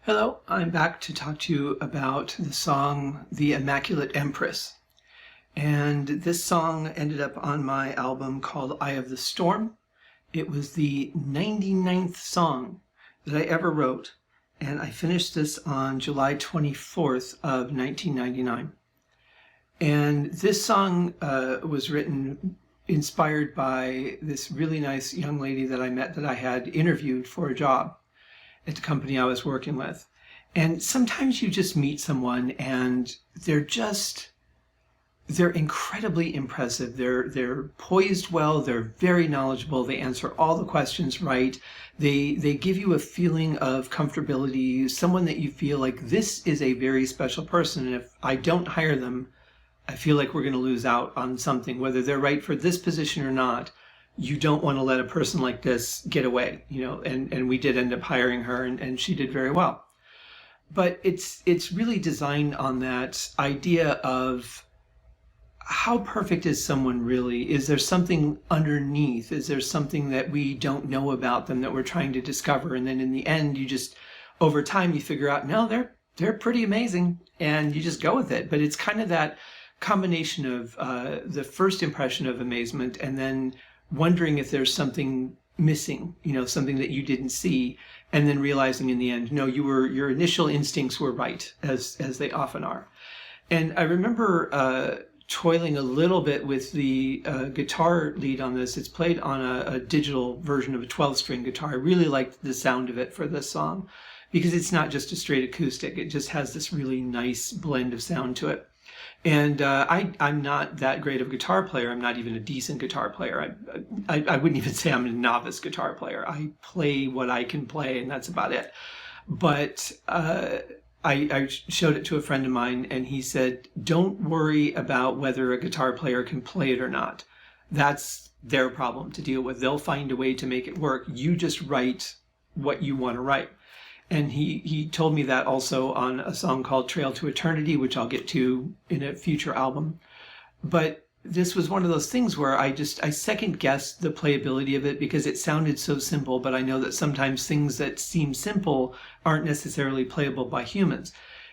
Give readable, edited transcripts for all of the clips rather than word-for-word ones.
Hello, I'm back to talk to you about the song The Immaculate Empress. And this song ended up on my album called Eye of the Storm. It was the 99th song that I ever wrote, and I finished this on July 24th of 1999. And this song was written inspired by this really nice young lady that I met that I had interviewed for a job at the company I was working with. And sometimes you just meet someone and they're incredibly impressive. They're poised well, they're very knowledgeable, they answer all the questions right. They give you a feeling of comfortability, someone that you feel like this is a very special person, and if I don't hire them, I feel like we're going to lose out on something, whether they're right for this position or not. You don't want to let a person like this get away, and we did end up hiring her, and she did very well. But it's really designed on that idea of how perfect is someone really? Is there something underneath? Is there something that we don't know about them that we're trying to discover? And then in the end, over time, you figure out, no, they're pretty amazing, and you just go with it. But it's kind of that combination of the first impression of amazement and then wondering if there's something missing, something that you didn't see, and then realizing in the end, no, your initial instincts were right, as they often are. And I remember toiling a little bit with the guitar lead on this. It's played on a digital version of a 12-string guitar. I really liked the sound of it for this song because it's not just a straight acoustic. It just has this really nice blend of sound to it. And I'm not that great of a guitar player. I'm not even a decent guitar player. I wouldn't even say I'm a novice guitar player. I play what I can play, and that's about it. But I showed it to a friend of mine, and he said, don't worry about whether a guitar player can play it or not. That's their problem to deal with. They'll find a way to make it work. You just write what you want to write. And he told me that also on a song called Trail to Eternity, which I'll get to in a future album. But this was one of those things where I second guessed the playability of it because it sounded so simple, but I know that sometimes things that seem simple aren't necessarily playable by humans.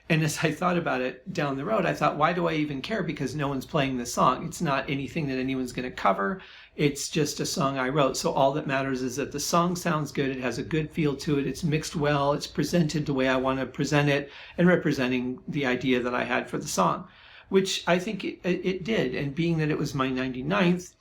And as I thought about it down the road, I thought, why do I even care? Because no one's playing the song. It's not anything that anyone's going to cover. It's just a song I wrote. So all that matters is that the song sounds good. It has a good feel to it. It's mixed well. It's presented the way I want to present it and representing the idea that I had for the song, which I think it did. And being that it was my 99th,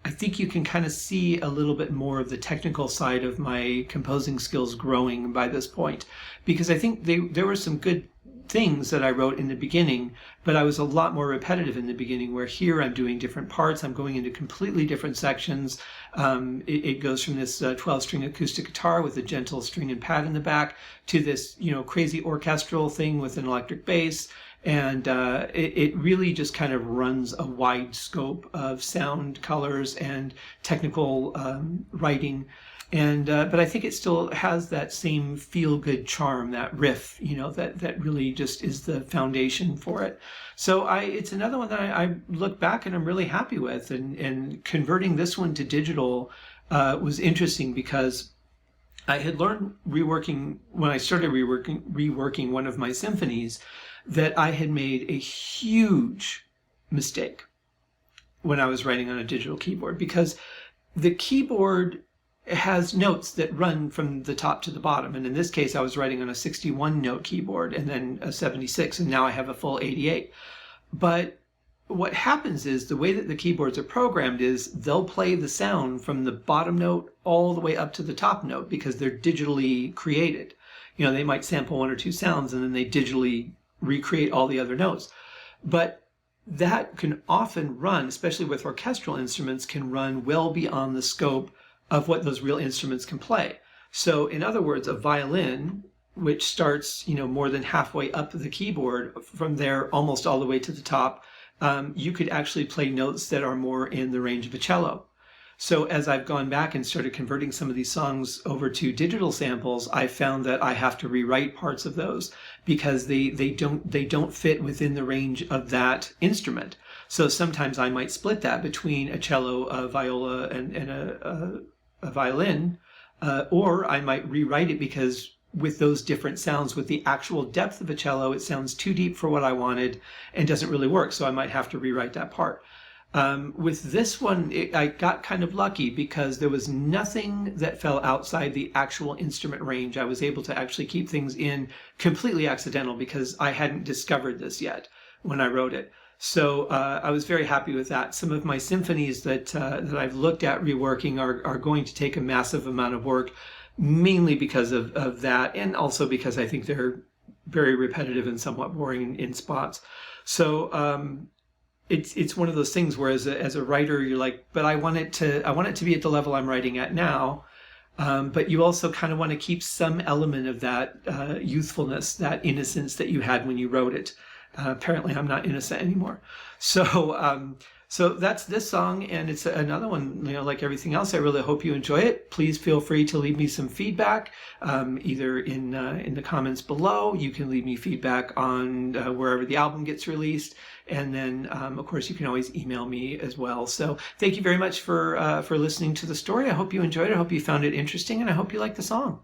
I think you can kind of see a little bit more of the technical side of my composing skills growing by this point, because I think there were some good things that I wrote in the beginning, but I was a lot more repetitive in the beginning, where here I'm doing different parts. I'm going into completely different sections. It goes from this 12-string acoustic guitar with a gentle string and pad in the back to this, crazy orchestral thing with an electric bass. And it really just kind of runs a wide scope of sound, colors, and technical writing. And but I think it still has that same feel-good charm, that riff, that really just is the foundation for it. So it's another one that I look back and I'm really happy with. And converting this one to digital was interesting because I had learned when I started reworking one of my symphonies, that I had made a huge mistake when I was writing on a digital keyboard, because the keyboard has notes that run from the top to the bottom. And in this case, I was writing on a 61 note keyboard and then a 76, and now I have a full 88. But what happens is the way that the keyboards are programmed is they'll play the sound from the bottom note all the way up to the top note because they're digitally created. They might sample one or two sounds and then they digitally recreate all the other notes. But that can often run, especially with orchestral instruments, can run well beyond the scope of what those real instruments can play. So in other words, a violin, which starts, more than halfway up the keyboard, from there almost all the way to the top, you could actually play notes that are more in the range of a cello. So as I've gone back and started converting some of these songs over to digital samples, I found that I have to rewrite parts of those because they don't fit within the range of that instrument. So sometimes I might split that between a cello, a viola, and a violin, or I might rewrite it because with those different sounds. With the actual depth of a cello, it sounds too deep for what I wanted and doesn't really work, so I might have to rewrite that part. With this one, I got kind of lucky because there was nothing that fell outside the actual instrument range. I was able to actually keep things in completely accidental because I hadn't discovered this yet when I wrote it. So I was very happy with that. Some of my symphonies that I've looked at reworking are going to take a massive amount of work, mainly because of that, and also because I think they're very repetitive and somewhat boring in spots. So it's one of those things where as a writer, you're like, but I want it to be at the level I'm writing at now. But you also kind of want to keep some element of that youthfulness, that innocence that you had when you wrote it. Apparently, I'm not innocent anymore. So that's this song, and it's another one, like everything else. I really hope you enjoy it. Please feel free to leave me some feedback, either in the comments below. You can leave me feedback on wherever the album gets released, and then of course you can always email me as well. So thank you very much for listening to the story. I hope you enjoyed it. I hope you found it interesting, and I hope you like the song.